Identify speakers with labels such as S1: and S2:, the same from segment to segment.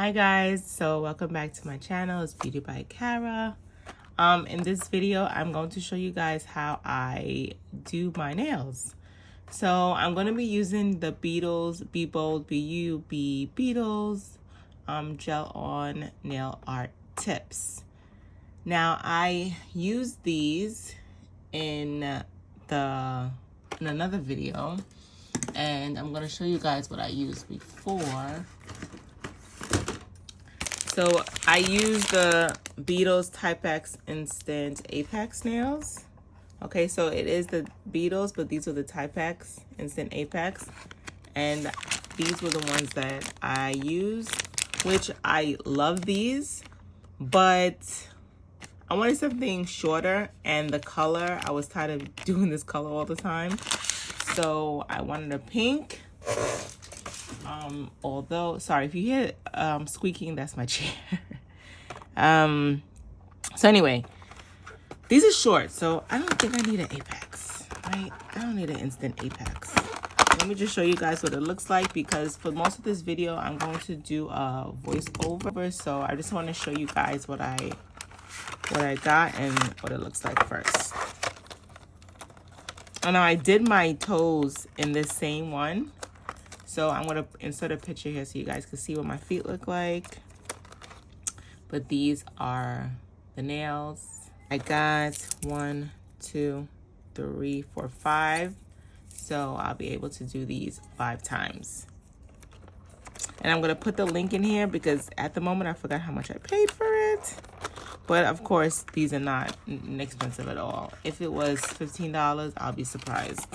S1: Hi guys, so welcome back to my channel. It's Beauty by Kara. In this video I'm going to show you guys how I do my nails. So I'm going to be using the Beetles Be Bold B-U-B Beetles gel on nail art tips. Now I used these in another video, and I'm going to show you guys what I used before. So I use the Beetles Type X Instant Apex nails. Okay, so it is the Beetles, but these are the Type X Instant Apex. And these were the ones that I used, which I love these, but I wanted something shorter, and the color, I was tired of doing this color all the time. So I wanted a pink. Although, sorry if you hear squeaking, that's my chair. So anyway, these are short, so I don't think I need an Apex, right? I don't need an instant Apex. Let me just show you guys what it looks like, because for most of this video, I'm going to do a voiceover. So I just want to show you guys what I got and what it looks like first. And now I did my toes in this same one. So I'm going to insert a picture here so you guys can see what my feet look like. But these are the nails. I got 1, 2, 3, 4, 5. So I'll be able to do these 5 times. And I'm going to put the link in here because at the moment I forgot how much I paid for it. But of course, these are not inexpensive at all. If it was $15, I'll be surprised.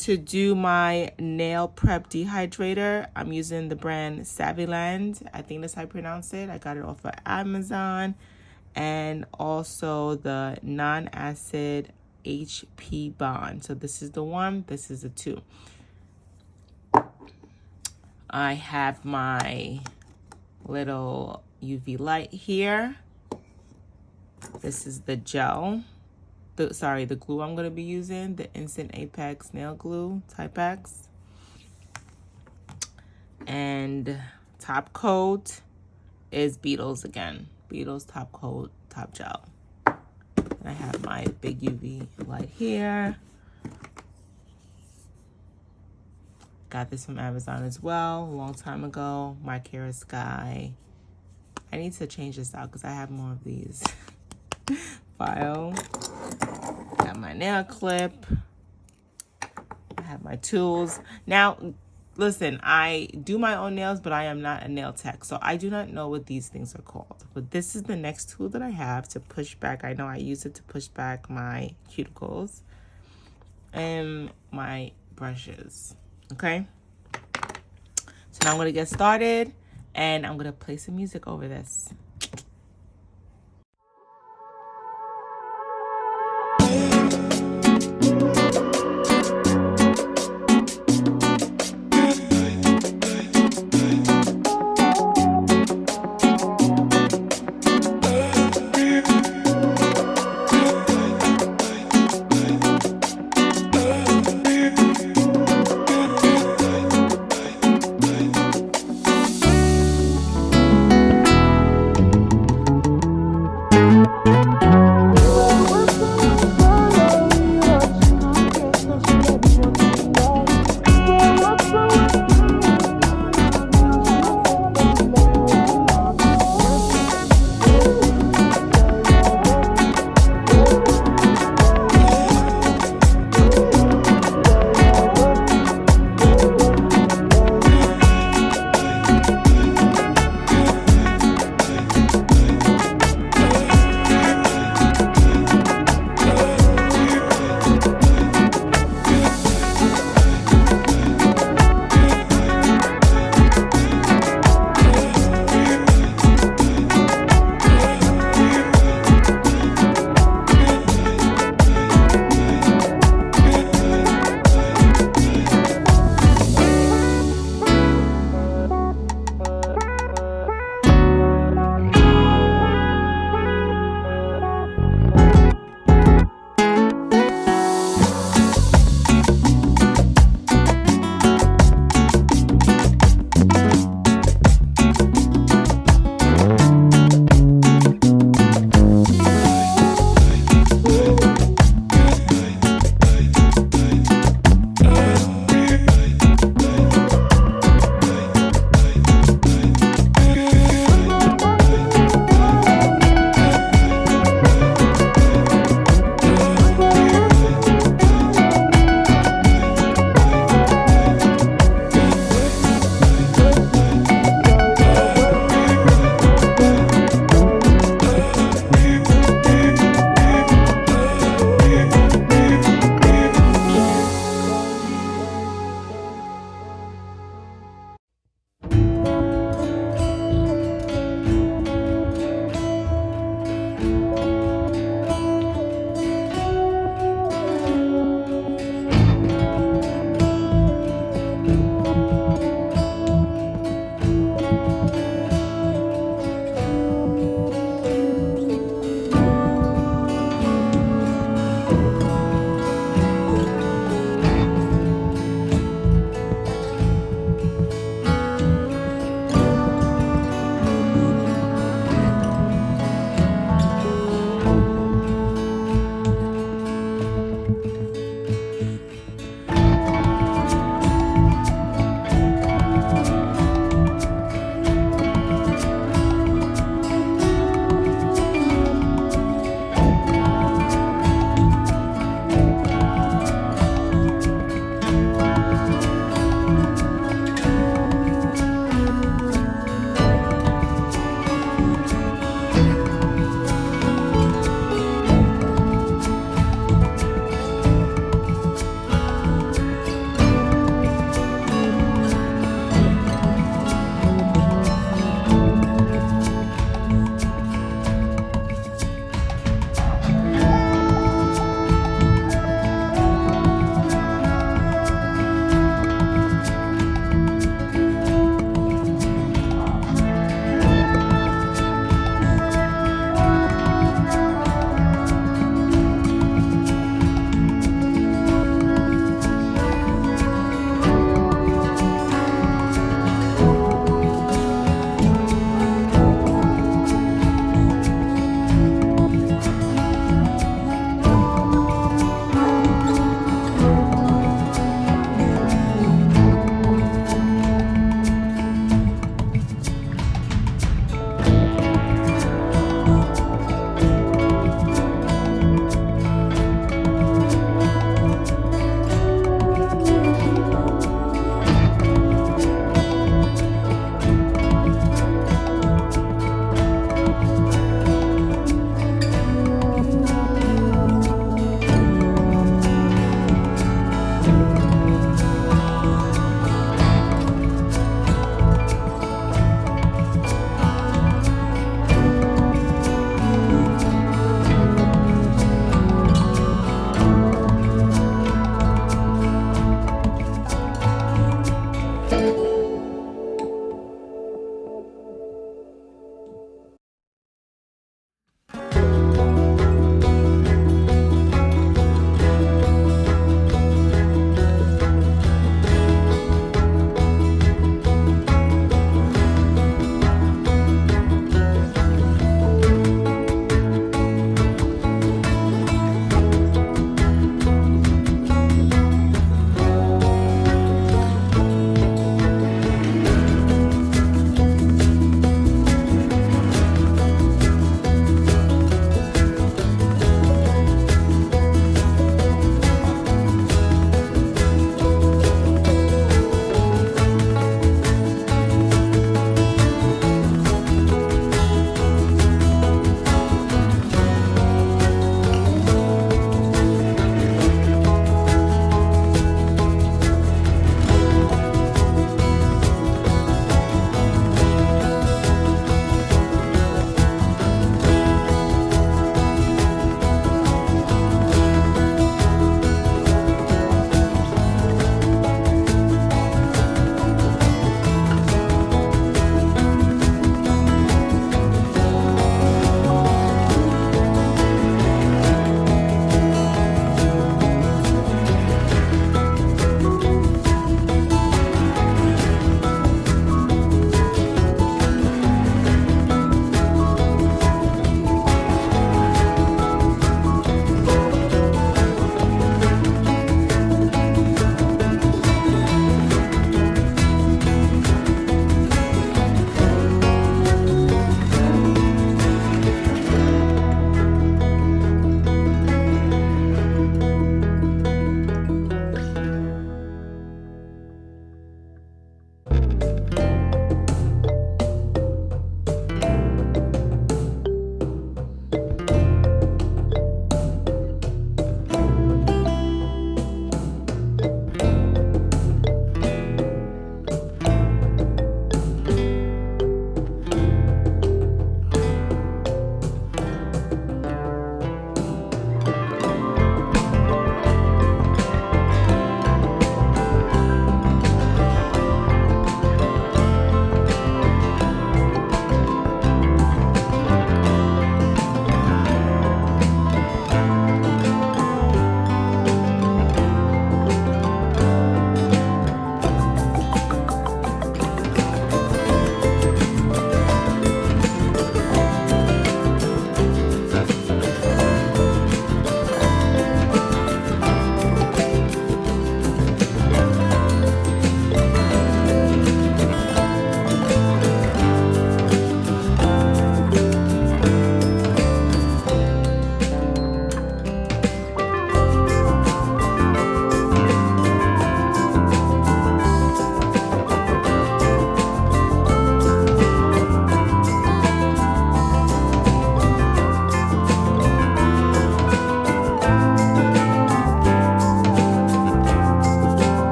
S1: To do my nail prep dehydrator, I'm using the brand Saviland. I think that's how I pronounce it. I got it off of Amazon. And also the non-acid HP bond. So this is the 1, this is the 2. I have my little UV light here. This is the gel. The glue I'm going to be using, the Instant Apex Nail Glue Type X. And top coat is Beetles again. Beetles top coat, top gel. And I have my big UV light here. Got this from Amazon as well, a long time ago. Manicure Sky. I need to change this out because I have more of these. File. Got my nail clip. I have my tools. Now, listen, I do my own nails, but I am not a nail tech, so I do not know what these things are called. But this is the next tool that I have to push back. I know I use it to push back my cuticles and my brushes. Okay? So now I'm going to get started, and I'm going to play some music over this.